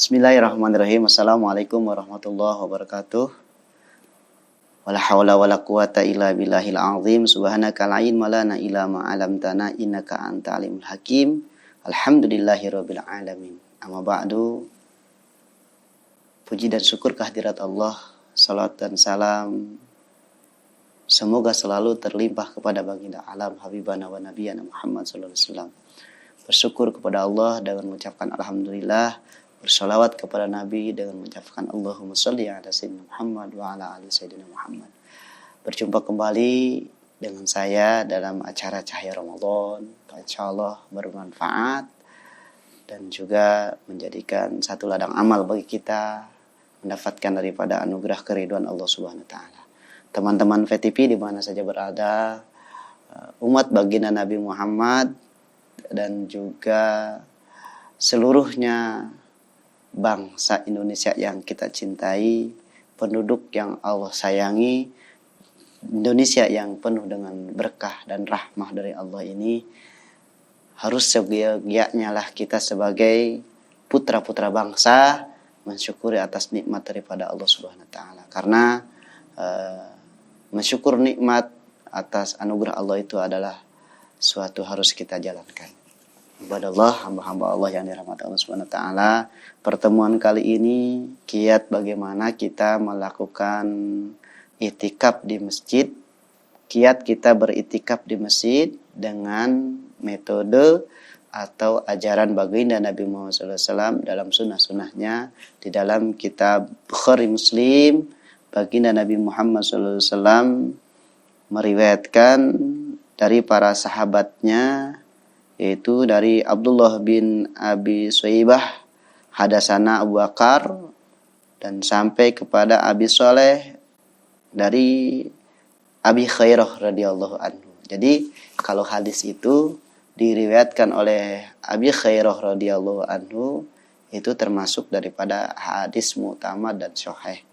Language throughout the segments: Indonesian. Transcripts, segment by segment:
Bismillahirrahmanirrahim. Assalamualaikum warahmatullahi wabarakatuh. Wala haula wala quwata illa billahil azim. Subhanaka la ilma lana illa ma 'allamtana innaka antal alimul hakim. Alhamdulillahirabbil alamin. Amma ba'du. Puji dan syukur kehadirat Allah. Salat dan salam semoga selalu terlimpah kepada baginda alam habibana wa nabiyana Muhammad sallallahu alaihi wasallam. Bersyukur kepada Allah dengan mengucapkan alhamdulillah. Bersalawat kepada Nabi dengan mengucapkan Allahumma sholli ala sayyidina Muhammad wa ala ali sayyidina Muhammad. Berjumpa kembali dengan saya dalam acara Cahaya Ramadan. Insyaallah bermanfaat dan juga menjadikan satu ladang amal bagi kita mendapatkan daripada anugerah keridhaan Allah Subhanahu wa taala. Teman-teman VTV di mana saja berada, umat baginda Nabi Muhammad dan juga seluruhnya bangsa Indonesia yang kita cintai, penduduk yang Allah sayangi, Indonesia yang penuh dengan berkah dan rahmah dari Allah ini, harus segiatnya lah kita sebagai putra-putra bangsa mensyukuri atas nikmat daripada Allah Subhanahu wa taala. Karena mensyukur nikmat atas anugerah Allah itu adalah suatu harus kita jalankan. Kepada Allah, hamba-hamba Allah yang dirahmati Allah Subhanahu wa taala, pertemuan kali ini kiat bagaimana kita melakukan itikaf di masjid. Kiat kita beritikaf di masjid dengan metode atau ajaran baginda Nabi Muhammad SAW dalam sunnah-sunnahnya. Di dalam kitab Bukhari Muslim, baginda Nabi Muhammad SAW meriwayatkan dari para sahabatnya, yaitu dari Abdullah bin Abi Syaibah, hadasana Abu Bakar, dan sampai kepada Abi Soleh dari Abi Khairah radhiyallahu anhu. Jadi kalau hadis itu diriwayatkan oleh Abi Khairah radhiyallahu anhu, itu termasuk daripada hadis mu'tamad dan sahih.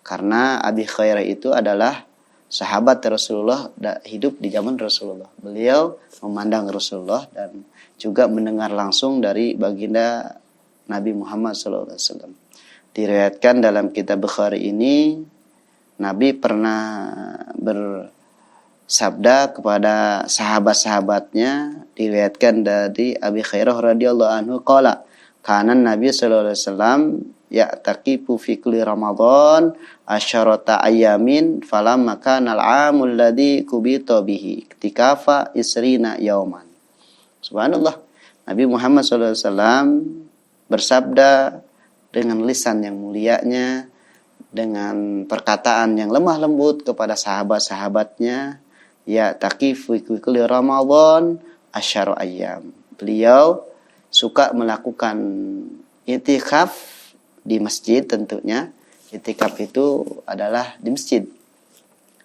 Karena Abi Khairah itu adalah sahabat Rasulullah, hidup di zaman Rasulullah. Beliau memandang Rasulullah dan juga mendengar langsung dari baginda Nabi Muhammad SAW. Diriwayatkan dalam kitab Bukhari ini, Nabi pernah bersabda kepada sahabat-sahabatnya, diriwayatkan dari Abi Khairah radhiyallahu anhu qala, kana Nabi sallallahu alaihi wasallam ya'taqifu fi kulli Ramadan asyarata ayamin falamma kana al-'amul ladzi kubita bihi iktikafa isrina yauman. Subhanallah. Nabi Muhammad SAW bersabda dengan lisan yang mulianya, dengan perkataan yang lemah lembut kepada sahabat-sahabatnya, ya taqifu fi kulli Ramadan asyara ayyam. Beliau suka melakukan itikaf di masjid tentunya. Itikaf itu adalah di masjid.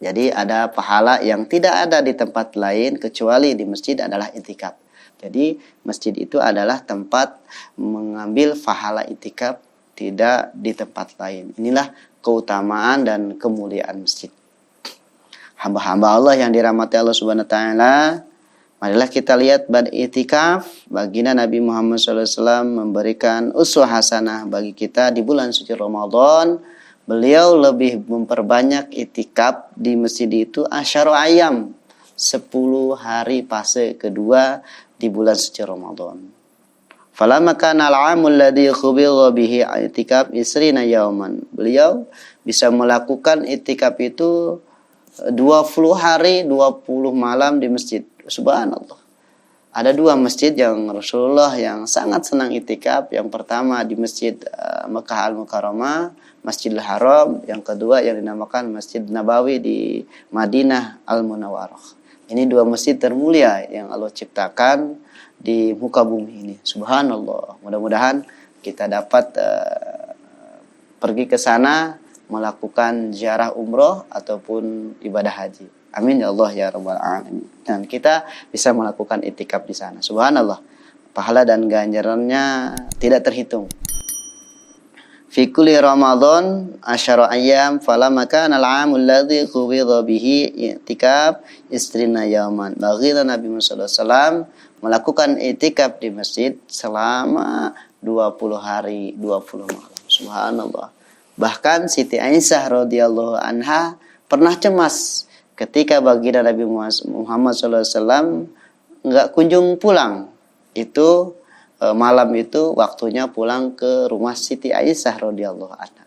Jadi ada pahala yang tidak ada di tempat lain kecuali di masjid adalah itikaf. Jadi masjid itu adalah tempat mengambil pahala itikaf, tidak di tempat lain. Inilah keutamaan dan kemuliaan masjid. Hamba-hamba Allah yang dirahmati Allah Subhanahu wa taala, marilah kita lihat itikaf. Baginda Nabi Muhammad SAW memberikan uswah hasanah bagi kita di bulan suci Ramadan. Beliau lebih memperbanyak itikaf di masjid itu asyara ayam, 10 hari fase kedua di bulan suci Ramadan. Falamma kana al-'amul ladzi khubira bihi itikaf isrina yauman. Beliau bisa melakukan itikaf itu 20 hari 20 malam di masjid. Subhanallah. Ada 2 masjid yang Rasulullah yang sangat senang itikaf. Yang pertama di Masjid Mekah Al-Mukarramah, Masjidil Haram. Yang kedua yang dinamakan Masjid Nabawi di Madinah Al-Munawwarah. Ini 2 masjid termulia yang Allah ciptakan di muka bumi ini. Subhanallah. Mudah-mudahan kita dapat pergi ke sana melakukan ziarah umroh ataupun ibadah haji. Amin ya Allah ya rabbal alamin. Dan kita bisa melakukan itikaf di sana. Subhanallah. Pahala dan ganjarannya tidak terhitung. Fi kulli Ramadan asyara ayyam falamma kana al-'amul ladzi qubida bihi i'tikaf isrina yauman. Baginda Nabi Muhammad SAW melakukan i'tikaf di masjid selama 20 hari, 20 malam. Subhanallah. Bahkan Siti Aisyah radhiyallahu anha pernah cemas ketika baginda Nabi Muhammad SAW nggak kunjung pulang. Itu malam itu waktunya pulang ke rumah Siti Aisyah radhiyallahu anha.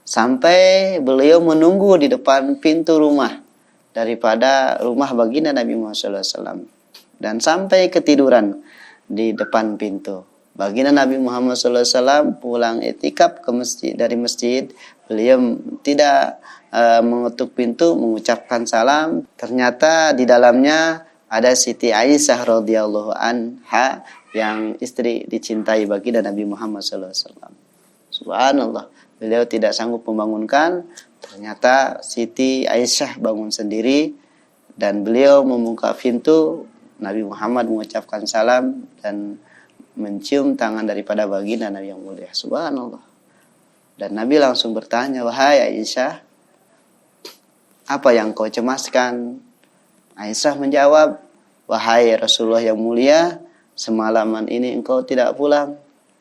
Sampai beliau menunggu di depan pintu rumah daripada rumah baginda Nabi Muhammad SAW. Dan sampai ketiduran di depan pintu. Baginda Nabi Muhammad SAW pulang itikaf ke masjid, dari masjid. Beliau tidak mengetuk pintu, mengucapkan salam. Ternyata di dalamnya ada Siti Aisyah radhiyallahu anha yang istri dicintai baginda Nabi Muhammad SAW. Subhanallah. Beliau tidak sanggup membangunkan. Ternyata Siti Aisyah bangun sendiri dan beliau membuka pintu. Nabi Muhammad mengucapkan salam dan mencium tangan daripada baginda Nabi yang mulia. Subhanallah. Dan Nabi langsung bertanya, "Wahai Aisyah, apa yang kau cemaskan?" Aisyah menjawab, "Wahai Rasulullah yang mulia, semalaman ini engkau tidak pulang.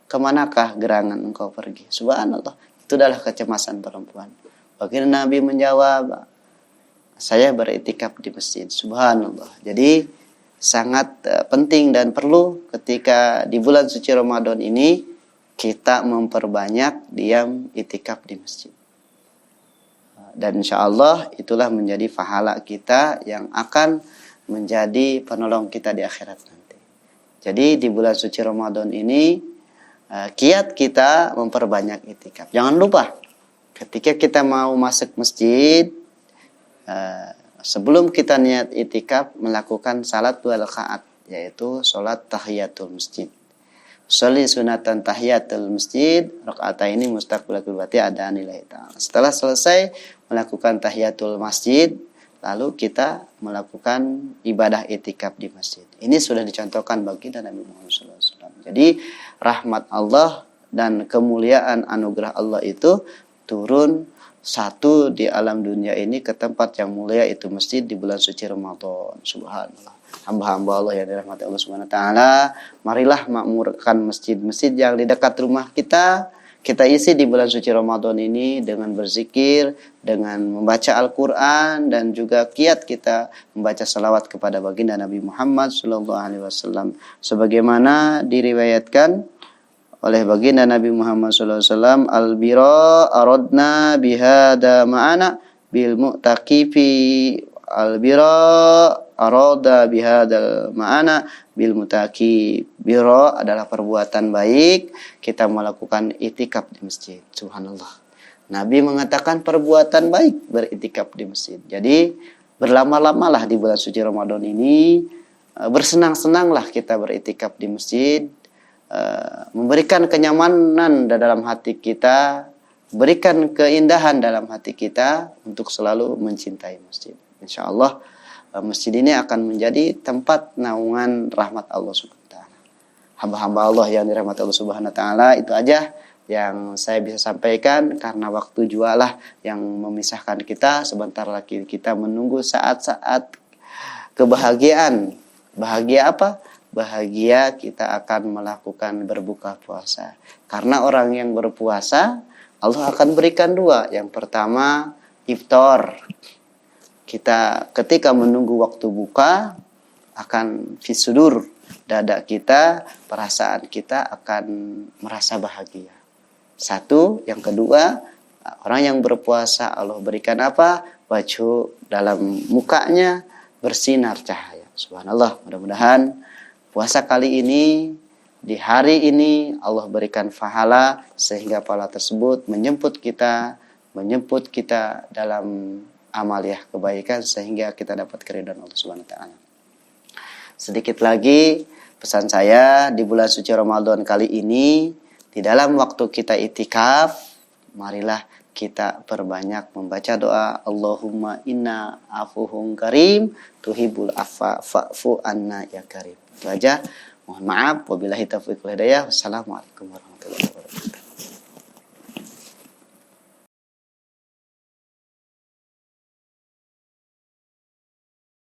Kemanakah gerangan engkau pergi?" Subhanallah. Itu adalah kecemasan perempuan. Baginda Nabi menjawab, "Saya beritikaf di masjid." Subhanallah. Jadi sangat penting dan perlu ketika di bulan suci Ramadan ini kita memperbanyak diam itikaf di masjid. Dan insya Allah itulah menjadi pahala kita yang akan menjadi penolong kita di akhirat nanti. Jadi di bulan suci Ramadan ini kiat kita memperbanyak itikaf. Jangan lupa ketika kita mau masuk masjid, sebelum kita niat itikaf melakukan salat 2 rakaat, yaitu salat tahiyatul masjid. Sholli sunatan tahiyatul masjid rakaataini mustaqbilatul qiblat ada nilai ta'ala. Setelah selesai melakukan tahiyatul masjid, lalu kita melakukan ibadah itikaf di masjid. Ini sudah dicontohkan baginda Nabi Muhammad SAW. Jadi rahmat Allah dan kemuliaan anugerah Allah itu turun satu di alam dunia ini ke tempat yang mulia, itu masjid di bulan suci Ramadan. Subhanallah. Hamba-hamba Allah yang dirahmati Allah Subhanahu wa taala, marilah makmurkan masjid-masjid yang di dekat rumah kita. Kita isi di bulan suci Ramadan ini dengan berzikir, dengan membaca Al-Quran, dan juga kiat kita membaca salawat kepada baginda Nabi Muhammad SAW. Sebagaimana diriwayatkan oleh baginda Nabi Muhammad SAW, "Al-bira aradna bihada ma'ana bil mu'taqifi." Al-bira arada bihadal ma'ana bil mutaqi. Biro adalah perbuatan baik, kita melakukan itikaf di masjid. Subhanallah. Nabi mengatakan perbuatan baik beritikaf di masjid. Jadi berlama-lamalah di bulan suci Ramadan ini, bersenang-senanglah kita beritikaf di masjid, memberikan kenyamanan dalam hati kita, berikan keindahan dalam hati kita untuk selalu mencintai masjid. Insyaallah masjid ini akan menjadi tempat naungan rahmat Allah Subhanahu wa taala. Hamba-hamba Allah yang dirahmati Allah Subhanahu wa taala, itu aja yang saya bisa sampaikan karena waktu jualah yang memisahkan kita. Sebentar lagi kita menunggu saat-saat kebahagiaan. Bahagia apa? Bahagia kita akan melakukan berbuka puasa. Karena orang yang berpuasa Allah akan berikan 2. Yang pertama, iftar. Kita ketika menunggu waktu buka akan fisudur, dada kita, perasaan kita akan merasa bahagia. 1, yang kedua, orang yang berpuasa Allah berikan apa? Wajhu, dalam mukanya bersinar cahaya. Subhanallah, mudah-mudahan puasa kali ini, di hari ini Allah berikan pahala sehingga pahala tersebut menjemput kita dalam amaliah kebaikan sehingga kita dapat keridhaan Allah Subhanahu wa taala. Sedikit lagi pesan saya di bulan suci Ramadan kali ini, di dalam waktu kita itikaf, marilah kita perbanyak membaca doa Allahumma inna afuhum karim tuhibul afwa fa'fu anna ya karim. Itu aja. Mohon maaf, wabillahi taufiq wal hidayah. Wassalamualaikum warahmatullahi wabarakatuh.